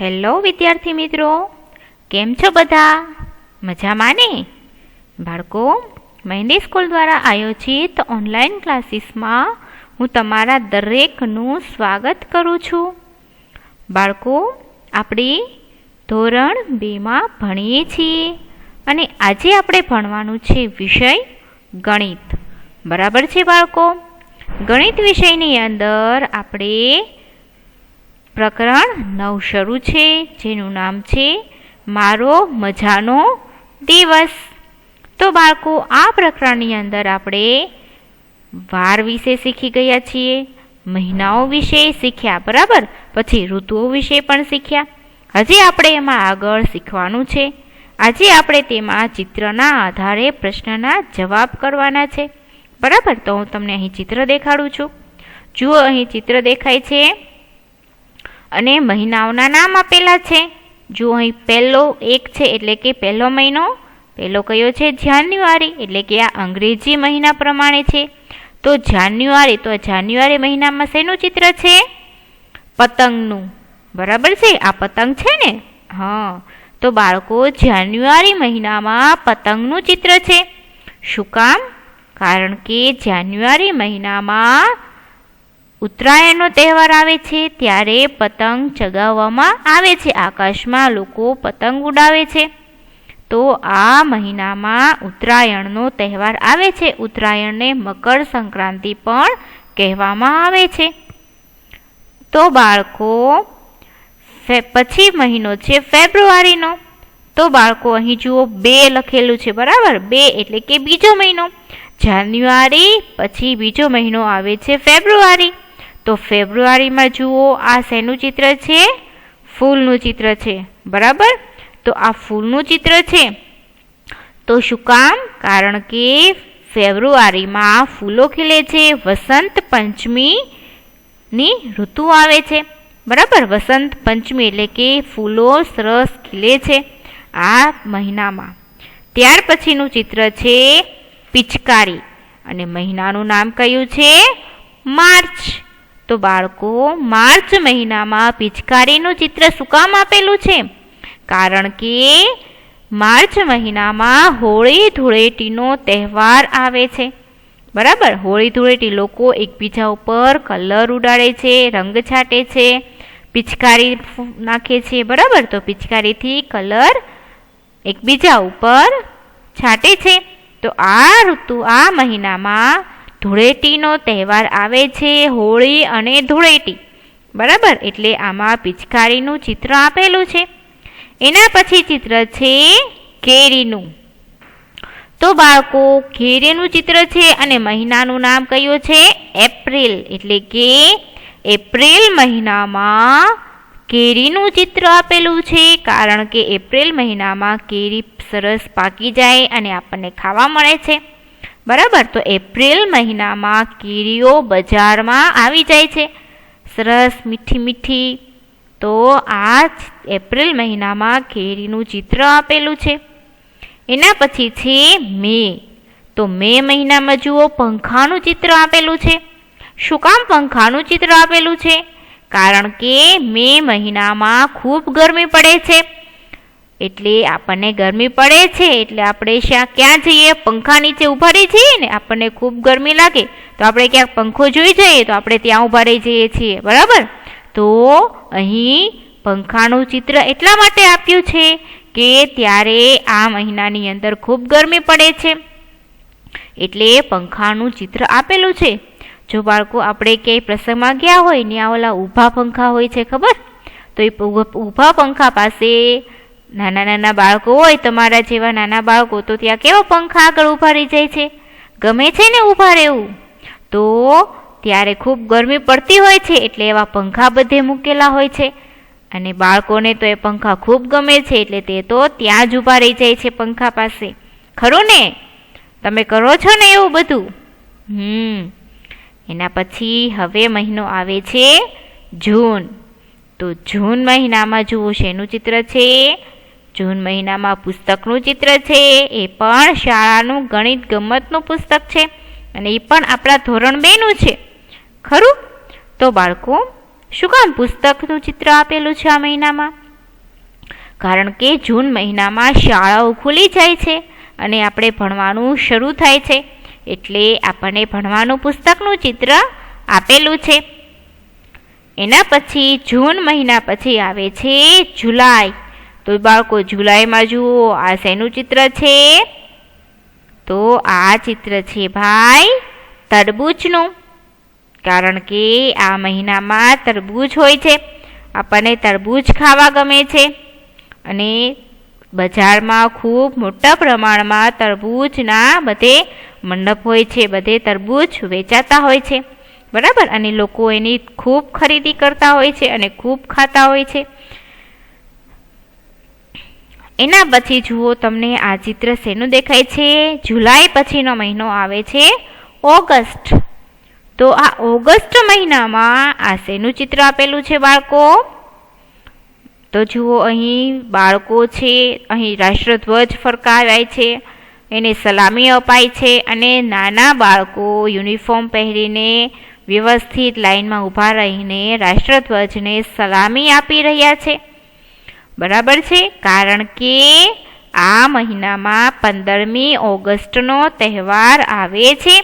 Hello વિદ્યાર્થી મિત્રો, કેમ છો બધા? મજામાં ને? બાળકો, મહેંદી સ્કૂલ દ્વારા આયોજિત ઓનલાઈન ક્લાસીસમાં હું તમારા દરેકનું સ્વાગત કરું છું. બાળકો, આપણે ધોરણ 2માં ભણીએ છીએ અને આજે આપણે ભણવાનું છે વિષય ગણિત. બરાબર છે બાળકો? ગણિત વિષયની અંદર આપણે પ્રકરણ 9 શરૂ છે, જેનું નામ છે મારો મજાનો દિવસ. તો બાળકો, આ પ્રકરણની અંદર આપણે વાર વિશે શીખી ગયા છીએ, મહિનાઓ વિશે શીખ્યા, બરાબર? પછી ઋતુઓ વિશે પણ શીખ્યા. હજી આપણે એમાં આગળ શીખવાનું છે. આજે આપણે તેમાં ચિત્રના આધારે પ્રશ્નના જવાબ કરવાના છે, બરાબર? તો હું તમને અહીં ચિત્ર દેખાડું છું. જુઓ, અહીં ચિત્ર દેખાય છે અને મહિનાઓના નામ આપેલા છે. જો અહીં પહેલો એક છે એટલે કે પહેલો મહિનો, પહેલો કયો છે? જાન્યુઆરી, એટલે કે આ અંગ્રેજી મહિના પ્રમાણે છે. તો જાન્યુઆરી, તો જાન્યુઆરી મહિનામાં શેનું ચિત્ર છે? પતંગનું, બરાબર છે? આ પતંગ છે ને? હા. તો બાળકો, જાન્યુઆરી મહિનામાં પતંગનું ચિત્ર છે. શું કામ? કારણ કે જાન્યુઆરી મહિનામાં ઉત્તરાયણનો તહેવાર આવે છે, ત્યારે પતંગ ચગાવવામાં આવે છે, આકાશમાં લોકો પતંગ ઉડાવે છે. તો આ મહિનામાં ઉત્તરાયણનો તહેવાર આવે છે. ઉત્તરાયણને મકર સંક્રાંતિ પણ કહેવામાં આવે છે. તો બાળકો, પછી મહિનો છે ફેબ્રુઆરીનો. તો બાળકો, અહીં જુઓ 2 લખેલું છે, બરાબર? 2 એટલે કે બીજો મહિનો. જાન્યુઆરી પછી બીજો મહિનો આવે છે ફેબ્રુઆરી. તો ફેબ્રુઆરીમાં જુઓ, આ શેનું ચિત્ર છે? ફૂલનું ચિત્ર છે, બરાબર? તો આ ફૂલનું ચિત્ર છે. તો શું કામ? કારણ કે ફેબ્રુઆરીમાં ફૂલો ખીલે છે, વસંત પંચમીની ઋતુ આવે છે, બરાબર? વસંત પંચમી એટલે કે ફૂલો સરસ ખીલે છે આ મહિનામાં. ત્યાર પછીનું ચિત્ર છે પિચકારી, અને મહિનાનું નામ કયું છે? માર્ચ. તો બાળકો, માર્ચ મહિનામાં પિચકારીનું ચિત્ર શું કામ આપેલું છે? કારણ કે માર્ચ મહિનામાં હોળી ધૂળેટીનો તહેવાર આવે છે, બરાબર? હોળી ધૂળેટી, લોકો એકબીજા ઉપર કલર ઉડાડે છે, રંગ છાંટે છે, પિચકારી નાખે છે, બરાબર? તો પિચકારીથી કલર એકબીજા ઉપર છાંટે છે. તો આ ઋતુ, આ મહિનામાં ધૂળેટીનો તહેવાર આવે છે, હોળી અને ધૂળેટી, બરાબર? એટલે આમાં પિચકારીનું ચિત્ર આપેલું છે. એના પછી ચિત્ર છે કેરીનું. તો બાળકો, કેરીનું ચિત્ર છે અને મહિનાનું નામ કયું છે? એપ્રિલ, એટલે કે એપ્રિલ મહિનામાં કેરીનું ચિત્ર આપેલું છે, કારણ કે એપ્રિલ મહિનામાં કેરી સરસ પાકી જાય અને આપણને ખાવા મળે છે, બરાબર? તો એપ્રિલ મહિનામાં કેરીઓ બજારમાં આવી જાય છે, સરસ મીઠી મીઠી. તો આ એપ્રિલ મહિનામાં કેરીનું ચિત્ર આપેલું છે. એના પછી છે મે. તો મે મહિનામાં જુઓ, પંખાનું ચિત્ર આપેલું છે. શું કામ પંખાનું ચિત્ર આપેલું છે? કારણ કે મે મહિનામાં ખૂબ ગરમી પડે છે, એટલે આપણને ગરમી પડે છે એટલે આપણે ક્યાં જઈએ? પંખા નીચે ઊભા રહી જઈએ ને. આપણને ખૂબ ગરમી લાગે તો આપણે ક્યાંક પંખો જોઈ જઈએ તો આપણે ત્યાં ઊભા રહી જઈએ છીએ, બરાબર? તો અહીં પંખાનું ચિત્ર એટલા માટે આપ્યું છે કે ત્યારે આ મહિનાની અંદર ખૂબ ગરમી પડે છે, એટલે પંખાનું ચિત્ર આપેલું છે. જો બાળકો, આપણે ક્યાંય પ્રસંગમાં ગયા હોય, ત્યાં ઓલા ઊભા પંખા હોય છે, ખબર? તો એ ઊભા પંખા પાસે નાના નાના બાળકો હોય, તમારા જેવા નાના બાળકો, તો ત્યાં કેવા પંખા આગળ ઊભા રહી જાય છે? ગમે છે ને ઊભા રહેવું? તો ત્યારે ખૂબ ગરમી પડતી હોય છે, એટલે એવા પંખા બધે મૂકેલા હોય છે, અને બાળકોને તો એ પંખા ખૂબ ગમે છે, એટલે તે તો ત્યાં જ ઊભા રહી જાય છે પંખા પાસે. ખરું ને? તમે કરો છો ને એવું બધું? એના પછી હવે મહિનો આવે છે જૂન. તો જૂન મહિનામાં જુઓ, શેનું ચિત્ર છે? જૂન મહિનામાં પુસ્તકનું ચિત્ર છે. એ પણ શાળાનું ગણિત ગમ્મતનું પુસ્તક છે, અને એ પણ આપણા ધોરણ 2નું છે, ખરું? તો બાળકો, શું કામ પુસ્તકનું ચિત્ર આપેલું છે આ મહિનામાં? કારણ કે જૂન મહિનામાં શાળાઓ ખુલી જાય છે અને આપણે ભણવાનું શરૂ થાય છે, એટલે આપણને ભણવાનું પુસ્તકનું ચિત્ર આપેલું છે. એના પછી જૂન મહિના પછી આવે છે જુલાઈ. તો બાળકો જુલાઈમાં જુઓ આ શેનું ચિત્ર છે? તો આ ચિત્ર છે ભાઈ તરબૂચનું, કારણ કે આ મહિનામાં તરબૂચ હોય છે. આપણને તરબૂચ ખાવા ગમે છે અને બજારમાં ખૂબ મોટા પ્રમાણમાં તરબૂચના બધે મંડપ હોય છે, બધે તરબૂચ વેચાતા હોય છે, બરાબર. અને લોકો એની ખૂબ ખરીદી કરતા હોય છે અને ખૂબ ખાતા હોય છે. એના પછી જુઓ તમને આ ચિત્ર શેનું દેખાય છે? જુલાઈ પછીનો મહિનો આવે છે ઓગસ્ટ. તો આ ઓગસ્ટ મહિનામાં આ શેનું ચિત્ર આપેલું છે બાળકો? તો જુઓ અહીં બાળકો છે, અહીં રાષ્ટ્રધ્વજ ફરકાવાય છે, એને સલામી અપાય છે અને નાના બાળકો યુનિફોર્મ પહેરીને વ્યવસ્થિત લાઈનમાં ઊભા રહીને રાષ્ટ્રધ્વજને સલામી આપી રહ્યા છે, બરાબર છે. કારણ કે આ મહિનામાં 15મી ઓગસ્ટનો તહેવાર આવે છે,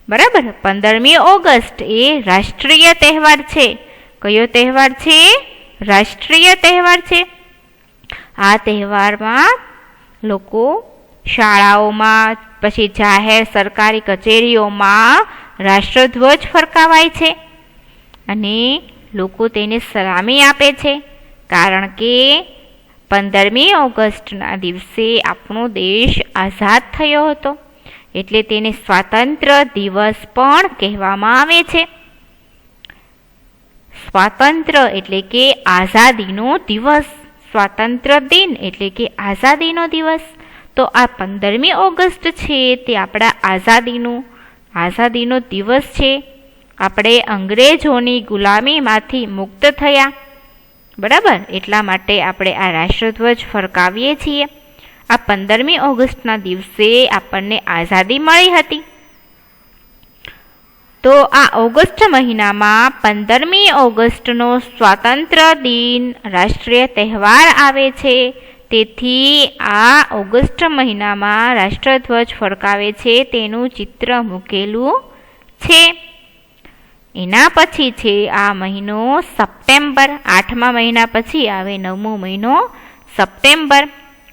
બરાબર. 15મી ઓગસ્ટ એ રાષ્ટ્રીય તહેવાર છે. કયો તહેવાર છે? રાષ્ટ્રીય તહેવાર છે. આ તહેવારમાં લોકો શાળાઓમાં, પછી જાહેર સરકારી કચેરીઓમાં રાષ્ટ્રધ્વજ ફરકાવાય છે અને લોકો તેને સલામી આપે છે, કારણ કે 15મી ઓગસ્ટના દિવસે આપણો દેશ આઝાદ થયો હતો, એટલે તેને સ્વાતંત્ર્ય દિવસ પણ કહેવામાં આવે છે. સ્વાતંત્ર્ય એટલે કે આઝાદીનો દિવસ, સ્વાતંત્ર્ય દિન એટલે કે આઝાદીનો દિવસ. તો આ 15મી ઓગસ્ટ છે તે આપણા આઝાદીનો દિવસ છે. આપણે અંગ્રેજોની ગુલામીમાંથી મુક્ત થયા, બરાબર. એટલા માટે આપણે આ રાષ્ટ્રધ્વજ ફરકાવીએ છીએ. આ 15મી ઓગસ્ટના દિવસે આપણને આઝાદી મળી હતી. તો આ ઓગસ્ટ મહિનામાં 15મી ઓગસ્ટનો સ્વાતંત્ર્ય દિન રાષ્ટ્રીય તહેવાર આવે છે. તેથી આ ઓગસ્ટ મહિનામાં રાષ્ટ્રધ્વજ ફરકાવે છે તેનું ચિત્ર મૂકેલું છે. એના પછી છે આ મહિનો સપ્ટેમ્બર. 8મા મહિના પછી આવે 9મો મહિનો સપ્ટેમ્બર.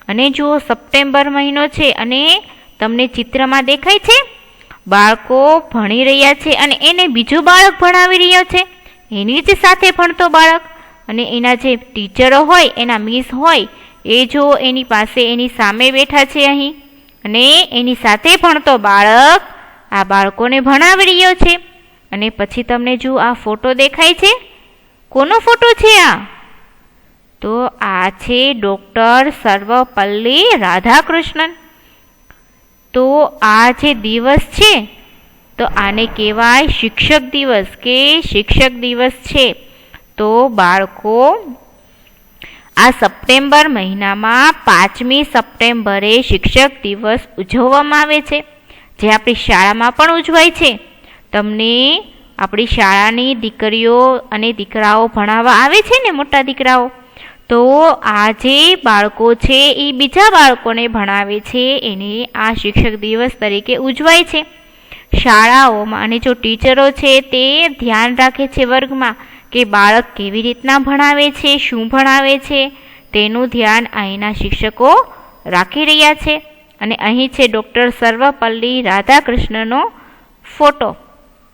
અને જુઓ સપ્ટેમ્બર મહિનો છે અને તમને ચિત્રમાં દેખાય છે બાળકો ભણી રહ્યા છે અને એને બીજું બાળક ભણાવી રહ્યો છે, એની જ સાથે ભણતો બાળક, અને એના જે ટીચરો હોય, એના મિસ હોય, એ જો એની પાસે એની સામે બેઠા છે અહીં, અને એની સાથે ભણતો બાળક આ બાળકોને ભણાવી રહ્યો છે. અને પછી તમને જો આ ફોટો દેખાય છે, કોનો ફોટો છે આ? તો આ છે ડૉક્ટર સર્વપલ્લી રાધાકૃષ્ણન. તો આ જે દિવસ છે તો આને કહેવાય શિક્ષક દિવસ કે શિક્ષક દિવસ છે. તો બાળકો આ સપ્ટેમ્બર મહિનામાં 5મી સપ્ટેમ્બરે શિક્ષક દિવસ ઉજવવામાં આવે છે, જે આપણી શાળામાં પણ ઉજવાય છે. તમને આપણી શાળાની દીકરીઓ અને દીકરાઓ ભણાવવા આવે છે ને, મોટા દીકરાઓ, તો આ જે બાળકો છે એ બીજા બાળકોને ભણાવે છે, એને આ શિક્ષક દિવસ તરીકે ઉજવાય છે શાળાઓમાં. અને જો ટીચરો છે તે ધ્યાન રાખે છે વર્ગમાં કે બાળક કેવી રીતના ભણાવે છે, શું ભણાવે છે, તેનું ધ્યાન અહીંના શિક્ષકો રાખી રહ્યા છે. અને અહીં છે ડૉક્ટર સર્વપલ્લી રાધાકૃષ્ણનો ફોટો,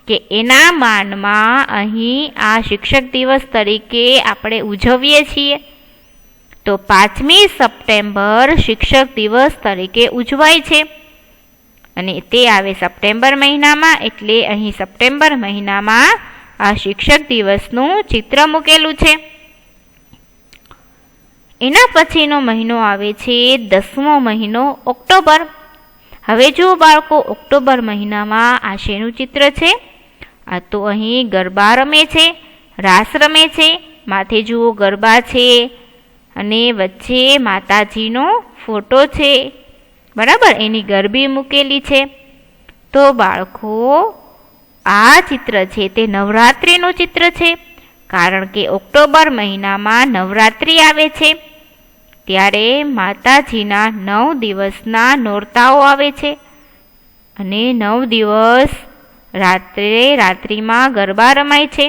કે એના માનમાં અહીં આ શિક્ષક દિવસ તરીકે આપણે ઉજવીએ છીએ. તો 5મી સપ્ટેમ્બર શિક્ષક દિવસ તરીકે ઉજવાય છે અને તે આવે સપ્ટેમ્બર મહિનામાં. એટલે અહીં સપ્ટેમ્બર મહિનામાં આ શિક્ષક દિવસનું ચિત્ર મૂકેલું છે. એના પછીનો મહિનો આવે છે 10મો મહિનો ઓક્ટોબર. હવે જો બાળકો ઓક્ટોબર મહિનામાં આ શેનું ચિત્ર છે? આ તો અહીં ગરબા રમે છે, રાસ રમે છે, માથે જુઓ ગરબા છે અને વચ્ચે માતાજીનો ફોટો છે, બરાબર, એની ગરબી મૂકેલી છે. તો બાળકો આ ચિત્ર છે તે નવરાત્રિનું ચિત્ર છે. કારણ કે ઓક્ટોબર મહિનામાં નવરાત્રિ આવે છે, ત્યારે માતાજીના 9 દિવસના નોરતાઓ આવે છે અને 9 દિવસ રાત્રિમાં ગરબા રમાય છે.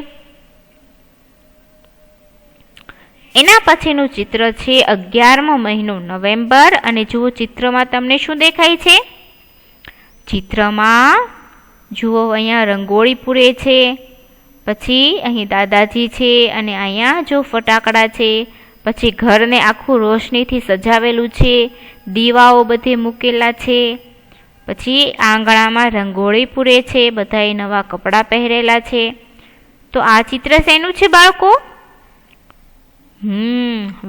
એના પછીનું ચિત્ર છે 11મો મહિનો નવેમ્બર, અને જુઓ ચિત્રમાં તમને શું દેખાય છે? ચિત્રમાં જુઓ અહીંયા રંગોળી પૂરે છે, પછી અહીં દાદાજી છે અને અહીંયા જો ફટાકડા છે, પછી ઘરને આખું રોશનીથી સજાવેલું છે, દીવાઓ બધે મૂકેલા છે, પછી આંગણામાં રંગોળી પૂરે છે, બધાએ નવા કપડાં પહેરેલા છે. તો આ ચિત્ર શેનું છે બાળકો?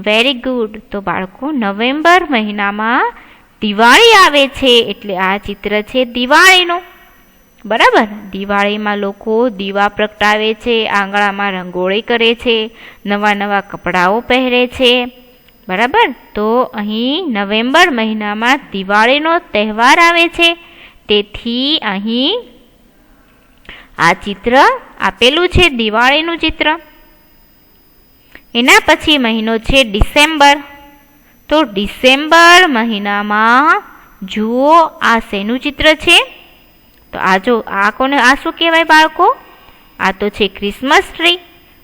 Very good. તો બાળકો નવેમ્બર મહિનામાં દિવાળી આવે છે, એટલે આ ચિત્ર છે દિવાળીનું. બરાબર, દિવાળીમાં લોકો દીવા પ્રગટાવે છે, આંગણામાં રંગોળી કરે છે, નવા નવા કપડાઓ પહેરે છે. બરાબર, તો અહીં નવેમ્બર મહિનામાં દિવાળીનો તહેવાર આવે છે, તેથી અહીં આ ચિત્ર આપેલું છે દિવાળીનું ચિત્ર. એના પછી મહિનો છે ડિસેમ્બર. તો ડિસેમ્બર મહિનામાં જુઓ આ શેનું ચિત્ર છે? તો આ જો આ કોને આ શું કહેવાય બાળકો? આ તો છે ક્રિસમસ ટ્રી.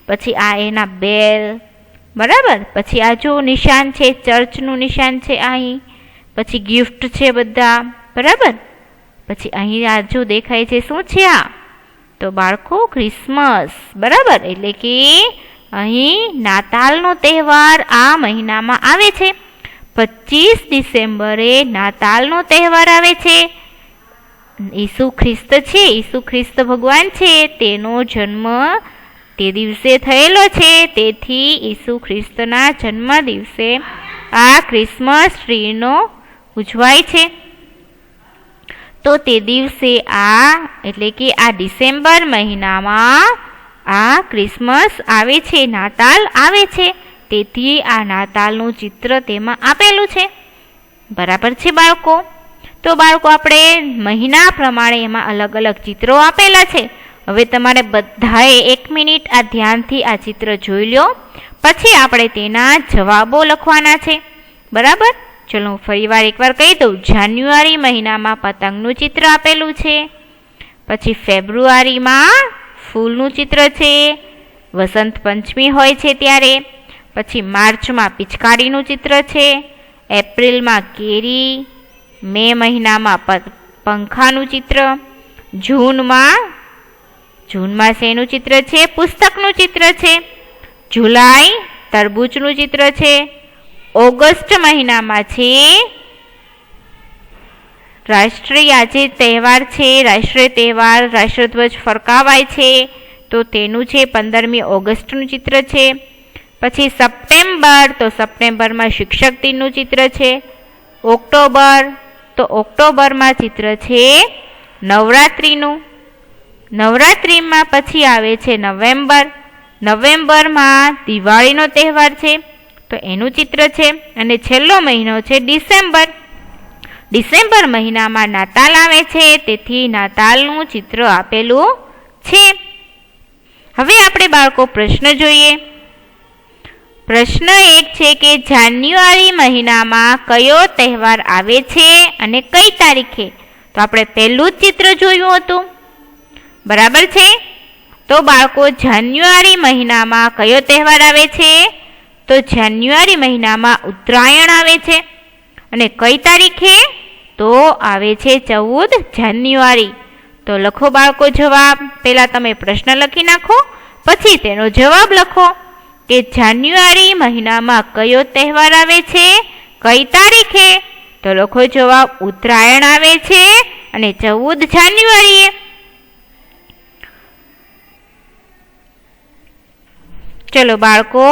પછી આ એના બેલ. બરાબર, પછી આ જો નિશાન છે, ચર્ચનું નિશાન છે અહીં. પછી ગિફ્ટ છે બધા. બરાબર, પછી અહીં આ જો દેખાય છે શું છે આ? તો બાળકો ક્રિસમસ. બરાબર, એટલે કે અહીં નાતાલનો તહેવાર આ મહિનામાં આવે છે. 25 ડિસેમ્બરે નાતાલનો તહેવાર આવે છે. ઈસુ ખ્રિસ્ત છે, ઈસુ ખ્રિસ્ત ભગવાન છે, તેનો જન્મ તે દિવસે થયેલો છે, તેથી ઈસુ ખ્રિસ્તના જન્મ દિવસે આ ક્રિસમસ ટ્રીનો ઉજવાય છે. તો તે દિવસે એટલે કે આ ડિસેમ્બર મહિનામાં આ ક્રિસમસ આવે છે, નાતાલ આવે છે, તેથી આ નાતાલનું ચિત્ર તેમાં આપેલું છે. બરાબર છે બાળકો? તો બાળકો આપણે મહિના પ્રમાણે એમાં અલગ અલગ ચિત્રો આપેલા છે. હવે તમારે બધાએ 1 મિનિટ આ ધ્યાનથી આ ચિત્ર જોઈ લો, પછી આપણે તેના જવાબો લખવાના છે. બરાબર, ચલો હું ફરીવાર એકવાર કહી દઉં. જાન્યુઆરી મહિનામાં પતંગનું ચિત્ર આપેલું છે. પછી ફેબ્રુઆરીમાં ફૂલનું ચિત્ર છે, વસંત પંચમી હોય છે ત્યારે. પછી માર્ચમાં પિચકારીનું ચિત્ર છે, એપ્રિલમાં કેરી, મે મહિનામાં પંખાનું ચિત્ર, જૂનમાં શેનું ચિત્ર છે? પુસ્તકનું ચિત્ર છે. જુલાઈ તરબૂચનું ચિત્ર છે. ઓગસ્ટ મહિનામાં છે રાષ્ટ્રીય આજે તહેવાર છે, રાષ્ટ્રીય તહેવાર રાષ્ટ્રધ્વજ ફરકાવાય છે, તો તેનું છે 15મી ઓગસ્ટનું ચિત્ર છે. પછી સપ્ટેમ્બર, તો સપ્ટેમ્બરમાં શિક્ષક દિનનું ચિત્ર છે. ઓક્ટોબર, તો ઓક્ટોબરમાં ચિત્ર છે નવરાત્રિનું. નવરાત્રિમાં પછી આવે છે નવેમ્બર. નવેમ્બરમાં દિવાળીનો તહેવાર છે, તો એનું ચિત્ર છે. અને છેલ્લો મહિનો છે ડિસેમ્બર. ડિસેમ્બર મહિનામાં નાતાલ આવે છે, તેથી નાતાલનું ચિત્ર આપેલું છે. હવે આપણે બાળકો પ્રશ્ન જોઈએ. પ્રશ્ન 1 છે કે જાન્યુઆરી મહિનામાં કયો તહેવાર આવે છે અને કઈ તારીખે? તો આપણે પહેલું જ ચિત્ર જોયું હતું. બરાબર છે? તો બાળકો જાન્યુઆરી મહિનામાં કયો તહેવાર આવે છે? તો જાન્યુઆરી મહિનામાં ઉત્તરાયણ આવે છે. અને કઈ તારીખે? તો આવે છે 14 જાન્યુઆરી. તો લખો બાળકો જવાબ. પહેલાં તમે પ્રશ્ન લખી નાખો, પછી તેનો જવાબ લખો કે જાન્યુઆરી મહિનામાં કયો તહેવાર આવે છે, કઈ તારીખે? તો લખો જવાબ, ઉત્તરાયણ આવે છે અને 14 જાન્યુઆરીએ. ચલો બાળકો,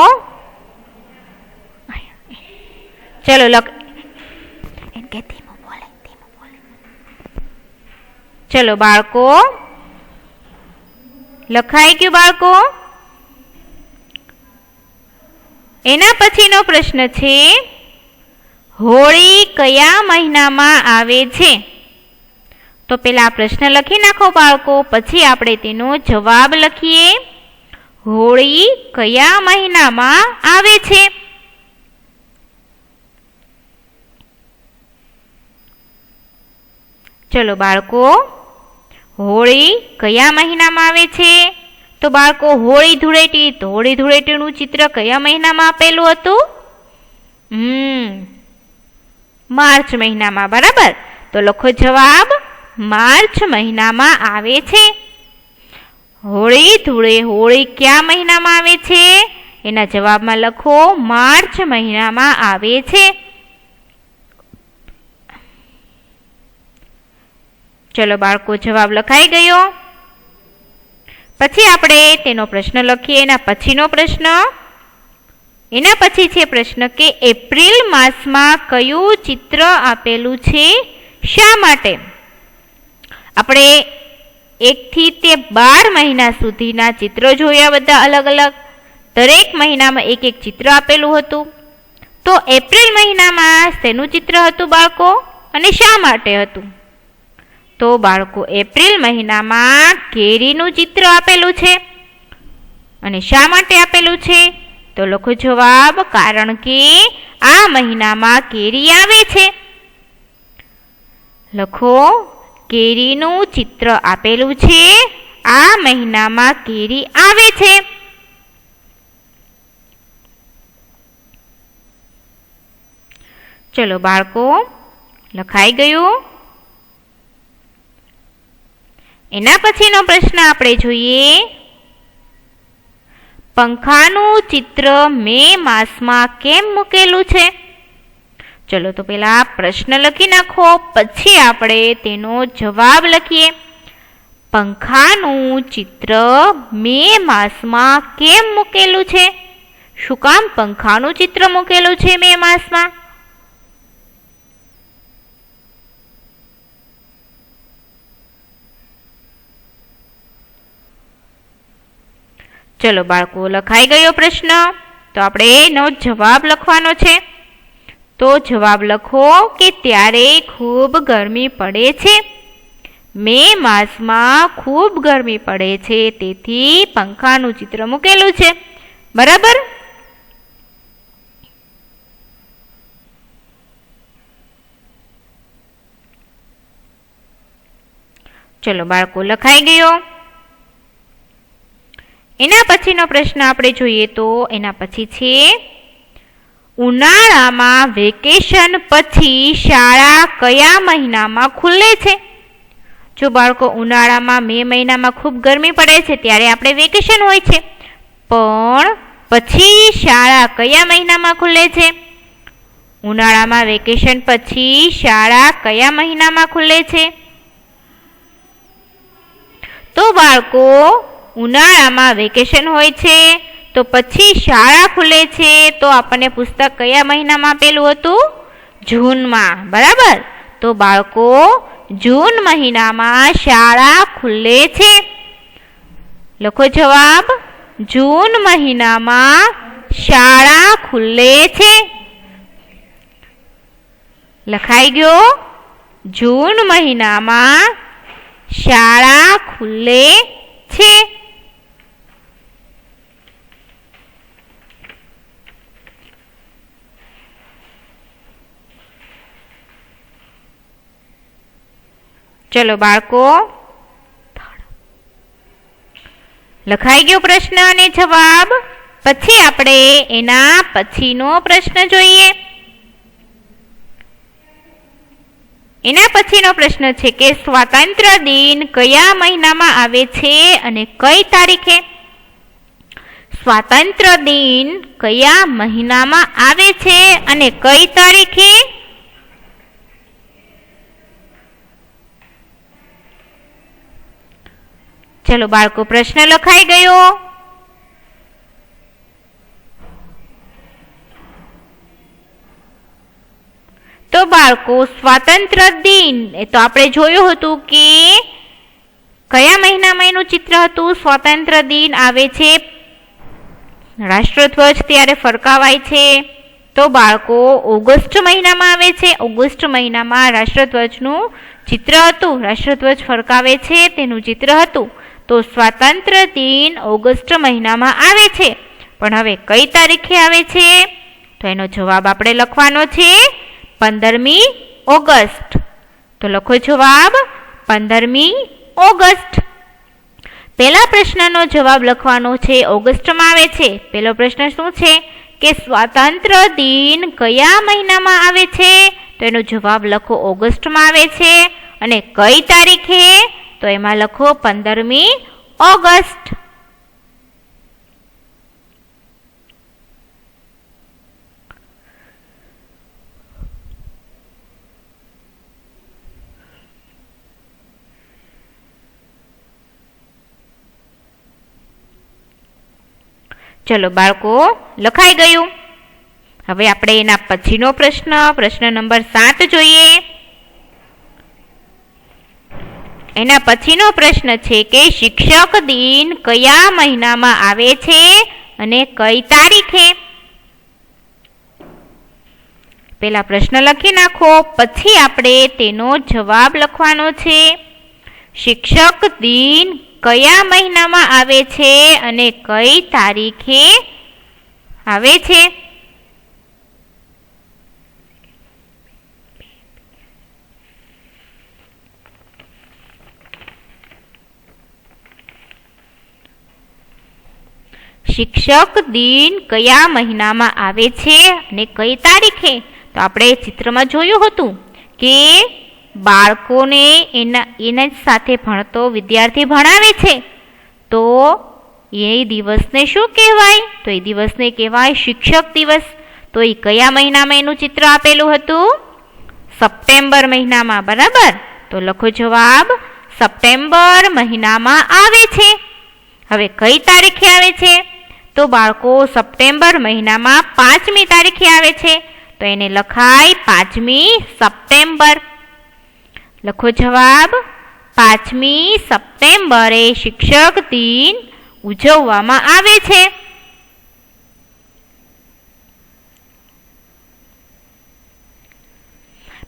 ચલો ચલો બાળકો, લખાઈ ગયું બાળકો? એના પછીનો પ્રશ્ન છે, હોળી કયા મહિનામાં આવે છે? તો પેલા પ્રશ્ન લખી નાખો બાળકો, પછી આપણે તેનો જવાબ લખીએ. હોળી કયા મહિનામાં આવે છે? ચલો બાળકો, હોળી કયા મહિનામાં આવે છે? તો બાળકો હોળી ધૂળેટીનું ચિત્ર કયા મહિનામાં આપેલું હતું? માર્ચ મહિનામાં, બરાબર. તો લખો જવાબ, માર્ચ મહિનામાં આવે છે. હોળી કયા મહિનામાં આવે છે? એના જવાબમાં લખો માર્ચ મહિનામાં આવે છે. ચલો બાળકો, જવાબ લખાઈ ગયો. પછી આપણે તેનો પ્રશ્ન લખીએ. એના પછી છે પ્રશ્ન કે એપ્રિલ માસમાં કયું ચિત્ર આપેલું છે, શા માટે? આપણે 1 થી તે 12 મહિના સુધીના ચિત્રો જોયા, બધા અલગ અલગ. દરેક મહિનામાં એક ચિત્ર આપેલું હતું. તો એપ્રિલ મહિનામાં શેનું ચિત્ર હતું બાળકો, અને શા માટે હતું? તો બાળકો, એપ્રિલ મહિનામાં કેરીનું ચિત્ર આપેલું છે. અને શા માટે આપેલું છે? તો લખો જવાબ, કારણ કે આ મહિનામાં કેરી આવે છે. લખો, કેરીનું ચિત્ર આપેલું છે, આ મહિનામાં કેરી આવે છે. ચલો બાળકો, લખાઈ ગયું. એના પછીનો પ્રશ્ન આપણે જોઈએ. પંખાનું ચિત્ર મે માસમાં કેમ મૂકેલું છે? ચલો તો પેલા પ્રશ્ન લખી નાખો, પછી આપણે તેનો જવાબ લખીએ. પંખાનું ચિત્ર મે માસમાં કેમ મૂકેલું છે? શું કામ પંખાનું ચિત્ર મૂકેલું છે મે માસમાં? ચલો બાળકો, લખાઈ ગયો પ્રશ્ન. તો આપણે એનો જવાબ લખવાનો છે. તો જવાબ લખો કે ત્યારે ખૂબ ગરમી પડે છે. મે માસમાં ખૂબ ગરમી પડે છે, તેથી પંખાનું ચિત્ર મૂકેલું છે. બરાબર. ચલો બાળકો, લખાઈ ગયો. એના પછીનો પ્રશ્ન આપણે જોઈએ. તો એના પછી છે, ઉનાળામાં વેકેશન પછી શાળા કયા મહિનામાં ખુલે છે? જો બાળકો, ઉનાળામાં મે મહિનામાં ખૂબ ગરમી પડે છે, ત્યારે આપણે વેકેશન હોય છે. પણ પછી શાળા કયા મહિનામાં ખુલે છે? ઉનાળામાં વેકેશન પછી શાળા કયા મહિનામાં ખુલે છે? તો બાળકો, ઉનાળામાં વેકેશન હોય છે, તો પછી શાળા ખુલે છે. તો આપણને પુસ્તક કયા મહિનામાં આપેલું હતું? જૂનમાં. બરાબર. તો બાળકો, જૂન મહિનામાં શાળા ખુલે છે. લખો જવાબ, જૂન મહિનામાં શાળા ખુલે છે. લખાઈ ગયો. જૂન મહિનામાં શાળા ખુલે છે. ચલો બાળકો, લખાઈ ગયો પ્રશ્ન અને જવાબ. પછી આપણે એના પછીનો પ્રશ્ન જોઈએ. એના પછીનો પ્રશ્ન છે કે સ્વાતંત્ર્ય દિન કયા મહિનામાં આવે છે અને કઈ તારીખે? સ્વાતંત્ર્ય દિન કયા મહિનામાં આવે છે અને કઈ તારીખે? ચલો બાળકો, પ્રશ્ન લખાઈ ગયો. તો બાળકો, સ્વાતંત્ર્ય દિન એ તો આપણે જોયું હતું કે કયા મહિનામાં એનું ચિત્ર હતું. સ્વાતંત્ર્ય દિન આવે છે, રાષ્ટ્રધ્વજ ત્યારે ફરકાવાય છે. તો બાળકો, ઓગસ્ટ મહિનામાં આવે છે. ઓગસ્ટ મહિનામાં રાષ્ટ્રધ્વજનું ચિત્ર હતું. રાષ્ટ્રધ્વજ ફરકાવે છે તેનું ચિત્ર હતું. તો સ્વાતંત્ર્ય દિન ઓગસ્ટ મહિનામાં આવે છે, પણ હવે કઈ તારીખે આવે છે? તો એનો જવાબ આપણે લખવાનો છે 15મી ઓગસ્ટ. તો લખો જવાબ 15મી ઓગસ્ટ. પહેલા પ્રશ્નનો જવાબ લખવાનો છે ઓગસ્ટમાં આવે છે. પહેલો પ્રશ્ન શું છે કે સ્વાતંત્ર્ય દિન કયા મહિનામાં આવે છે? તો એનો જવાબ લખો ઓગસ્ટમાં આવે છે. અને કઈ તારીખે? તો એમાં લખો 15મી ઓગસ્ટ. ચલો બાળકો, લખાઈ ગયું. હવે આપણે એના પછીનો પ્રશ્ન નંબર 7 જોઈએ. એના પછીનો પ્રશ્ન છે કે શિક્ષક દિન કયા મહિનામાં આવે છે અને કઈ તારીખે? પેલા પ્રશ્ન લખી નાખો, પછી આપણે તેનો જવાબ લખવાનો છે. શિક્ષક દિન કયા મહિનામાં આવે છે અને કઈ તારીખે આવે છે? શિક્ષક દિન કયા મહિનામાં આવે છે અને કઈ તારીખે? તો આપણે ચિત્રમાં જોયું હતું કે બાળકોને એના સાથે ભણતો વિદ્યાર્થી ભણાવે છે, તો એ દિવસને શું કહેવાય? તો એ દિવસને કહેવાય શિક્ષક દિવસ. તો એ કયા મહિનામાં એનું ચિત્ર આપેલું હતું? સપ્ટેમ્બર મહિનામાં. બરાબર. તો લખો જવાબ સપ્ટેમ્બર મહિનામાં આવે છે. હવે કઈ તારીખે આવે છે? તો બાળકો સપ્ટેમ્બર મહિનામાં 5મી તારીખે આવે છે, તો એને લખાય 5મી સપ્ટેમ્બર. લખો જવાબ 5મી સપ્ટેમ્બરે શિક્ષક દિન ઉજવવામાં આવે છે.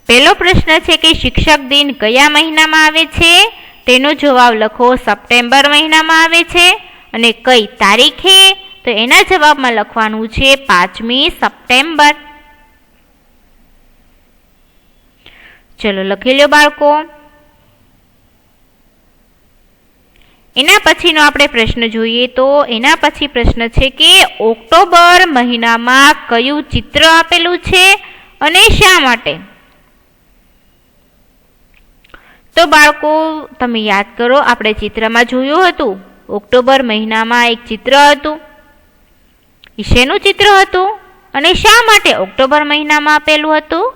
પહેલો પ્રશ્ન છે કે શિક્ષક દિન કયા મહિનામાં આવે છે? તેનો જવાબ લખો સપ્ટેમ્બર મહિનામાં આવે છે. અને કઈ તારીખે? તો એના જવાબમાં લખવાનું છે 5મી સપ્ટેમ્બર. ચલો લખી લો બાળકો. એના પછીનો આપણે પ્રશ્ન જોઈએ. તો એના પછી પ્રશ્ન છે કે ઓક્ટોબર મહિનામાં કયું ચિત્ર આપેલું છે અને શા માટે? તો બાળકો તમે યાદ કરો, આપણે ચિત્રમાં જોયું હતું ઓક્ટોબર મહિનામાં એક ચિત્ર હતું. એ શેનું ચિત્ર હતું અને શા માટે ઓક્ટોબર મહિનામાં આપેલું હતું?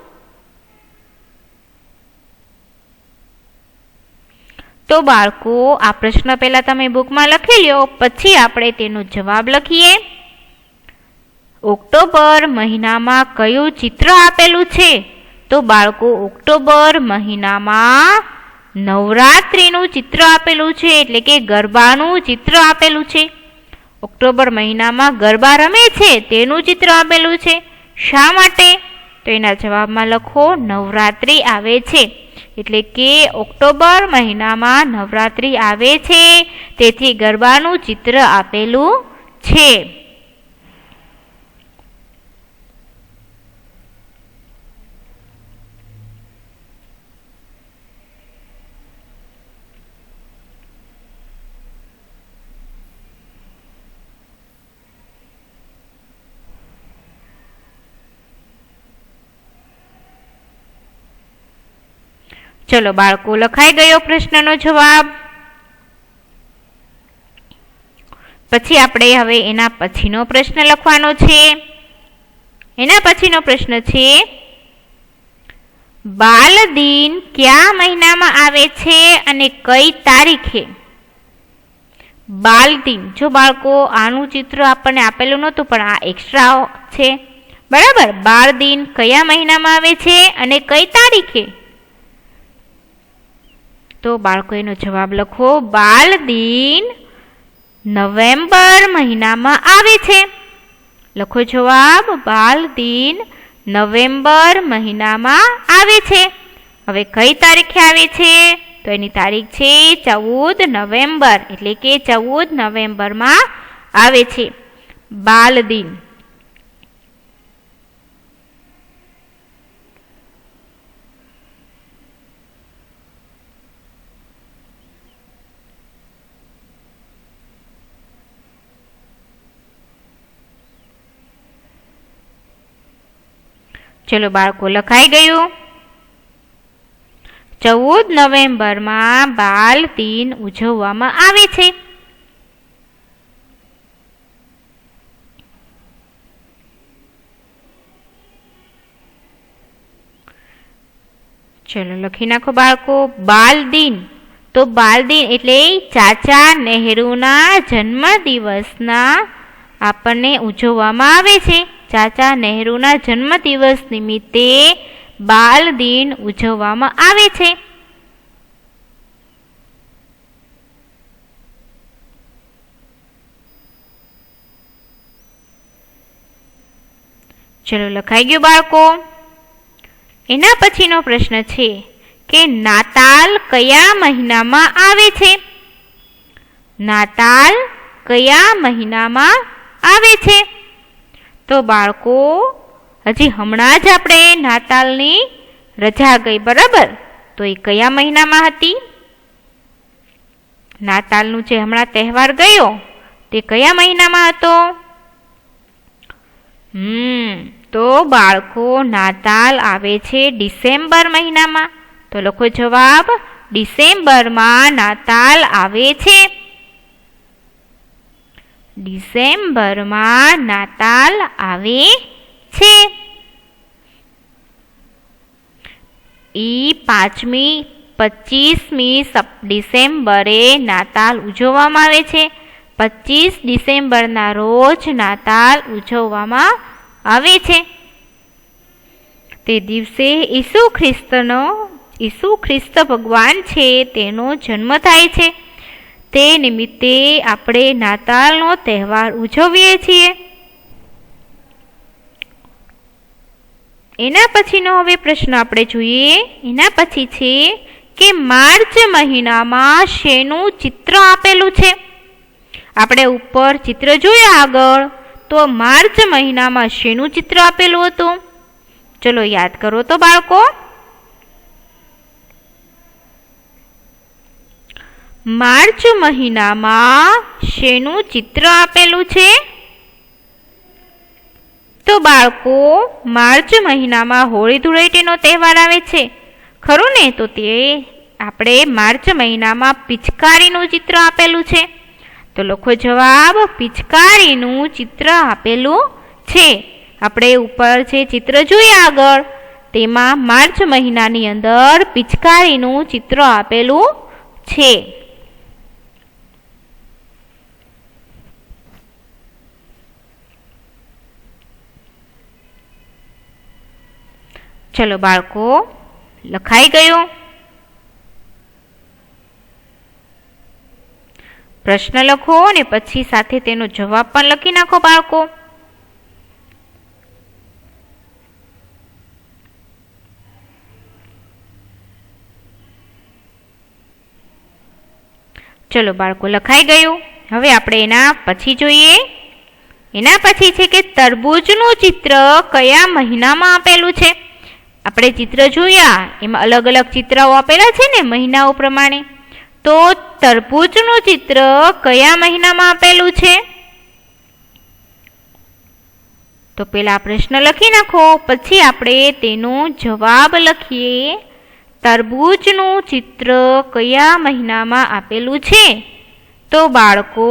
તો બાળકો આ પ્રશ્ન પહેલા તમે બુકમાં લખી લો, પછી આપણે તેનો જવાબ લખીએ. ઓક્ટોબર મહિનામાં કયું ચિત્ર આપેલું છે? તો બાળકો ઓક્ટોબર મહિનામાં નવરાત્રિનું ચિત્ર આપેલું છે, એટલે કે ગરબાનું ચિત્ર આપેલું છે. ઓક્ટોબર મહિનામાં ગરબા રમે છે તેનું ચિત્ર આપેલું છે. શા માટે? તો એના જવાબમાં લખો નવરાત્રિ આવે છે, એટલે કે ઓક્ટોબર મહિનામાં નવરાત્રિ આવે છે, તેથી ગરબાનું ચિત્ર આપેલું છે. ચલો બાળકો, લખાઈ ગયો પ્રશ્નનો જવાબ. પછી આપણે હવે એના પછીનો પ્રશ્ન લખવાનો છે. એના પછીનો પ્રશ્ન છે બાલ દિન કયા મહિનામાં આવે છે અને કઈ તારીખે? બાલ દિન, જો બાળકો આનું ચિત્ર આપણને આપેલું નહોતું પણ આ એક્સ્ટ્રા છે, બરાબર. બાળ દિન કયા મહિનામાં આવે છે અને કઈ તારીખે? તો બાળકો એનો જવાબ લખો બાલ દિન નવેમ્બર મહિનામાં આવે છે. લખો જવાબ બાલ દિન નવેમ્બર મહિનામાં આવે છે. હવે કઈ તારીખે આવે છે? તો એની તારીખ છે 14 નવેમ્બર, એટલે કે 14 નવેમ્બરમાં આવે છે બાલ દિન. ચલો બાળકો, લખાઈ ગયું. 14 નવેમ્બરમાં બાલ દિન ઉજવવામાં આવે છે. ચલો લખી નાખો બાળકો, બાલ દિન. તો બાલ દિન એટલે ચાચા નહેરુના જન્મદિવસના આપણને ઉજવવામાં આવે છે. ચાચા નહેરુના જન્મદિવસ નિમિત્તે બાલ દિન ઉજવવામાં આવે છે. ચલો લખાઈ ગયું બાળકો. એના પછીનો પ્રશ્ન છે કે નાતાલ કયા મહિનામાં આવે છે? નાતાલ કયા મહિનામાં આવે છે? તો બાળકો, હજી હમણાં જ આપણે નાતાલની રજા ગઈ, બરાબર? તો એ કયા મહિનામાં હતી? નાતાલનું જે હમણાં તહેવાર ગયો તે કયા મહિનામાં હતો? તો બાળકો, નાતાલ આવે છે ડિસેમ્બર મહિનામાં. તો લખો જવાબ, ડિસેમ્બરમાં નાતાલ આવે છે. ડિસેમ્બરમાં નાતાલ આવે છે. ઈ 5મી 25મી ડિસેમ્બરે નાતાલ ઉજવવામાં આવે છે. 25 ડિસેમ્બરના રોજ નાતાલ ઉજવવામાં આવે છે. તે દિવસે ઈસુ ખ્રિસ્ત ભગવાન છે તેનો જન્મ થાય છે. તે નિમિત્તે આપણે નાતાલનો તહેવાર ઉજવીએ છીએ. એના પછીનો હવે પ્રશ્ન આપણે જોઈએ. એના પછી છે કે માર્ચ મહિનામાં શેનું ચિત્ર આપેલું છે? આપણે ઉપર ચિત્ર જોયા આગળ, તો માર્ચ મહિનામાં શેનું ચિત્ર આપેલું હતું? ચલો યાદ કરો તો બાળકો. માર્ચ મહિનામાં શેનું ચિત્ર આપેલું છે? તો બાળકો, માર્ચ મહિનામાં હોળી ધૂળેટીનો તહેવાર આવે છે, ખરું ને? તો તે આપણે માર્ચ મહિનામાં પિચકારીનું ચિત્ર આપેલું છે. તો લખો જવાબ, પિચકારીનું ચિત્ર આપેલું છે. આપણે ઉપર જે ચિત્ર જોયા આગળ, તેમાં માર્ચ મહિનાની અંદર પિચકારીનું ચિત્ર આપેલું છે. ચલો બાળકો, લખાઈ ગયું. પ્રશ્ન લખો અને પછી સાથે તેનો જવાબ પણ લખી નાખો બાળકો. ચલો બાળકો, લખાઈ ગયું. હવે આપણે એના પછી જોઈએ. એના પછી છે કે તરબૂચનું ચિત્ર કયા મહિનામાં આપેલું છે? આપણે ચિત્ર જોયા, એમાં અલગ અલગ ચિત્રો આપેલા છે ને મહિનાઓ પ્રમાણે. તો તરબૂચનું ચિત્ર કયા મહિનામાં આપેલું છે? તો પેલા પ્રશ્ન લખી નાખો, પછી આપણે તેનો જવાબ લખીએ. તરબૂચનું ચિત્ર કયા મહિનામાં આપેલું છે? તો બાળકો,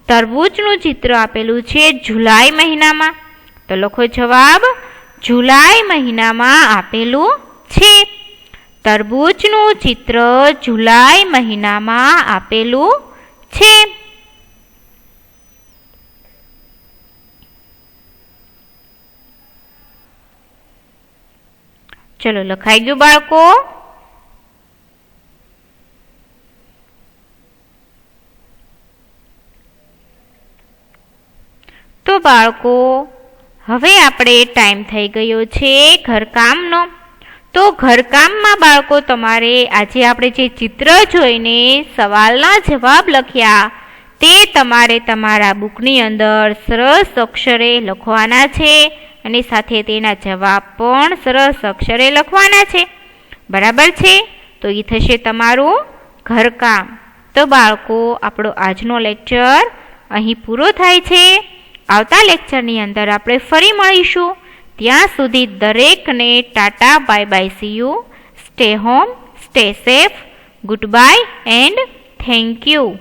તરબૂચનું ચિત્ર આપેલું છે જુલાઈ મહિનામાં. તો લખો જવાબ, જુલાઈ મહિનામાં આપેલું છે. તરબૂચનું ચિત્ર જુલાઈ મહિનામાં આપેલું છે. ચલો લખાઈ ગયું બાળકો. તો બાળકો, હવે આપણે ટાઈમ થઈ ગયો છે ઘરકામનો. તો ઘરકામમાં બાળકો તમારે આજે આપણે જે ચિત્ર જોઈને સવાલના જવાબ લખ્યા તે તમારે તમારા બુકની અંદર સરસ અક્ષરે લખવાના છે અને સાથે તેના જવાબ પણ સરસ અક્ષરે લખવાના છે. બરાબર છે? તો એ થશે તમારું ઘરકામ. તો બાળકો આપણો આજનો લેક્ચર અહીં પૂરો થાય છે. આવતા લેક્ચરની અંદર આપણે ફરી મળીશું. ત્યાં સુધી દરેકને Tata, bye bye, C you, stay home, stay safe, good bye and thank you.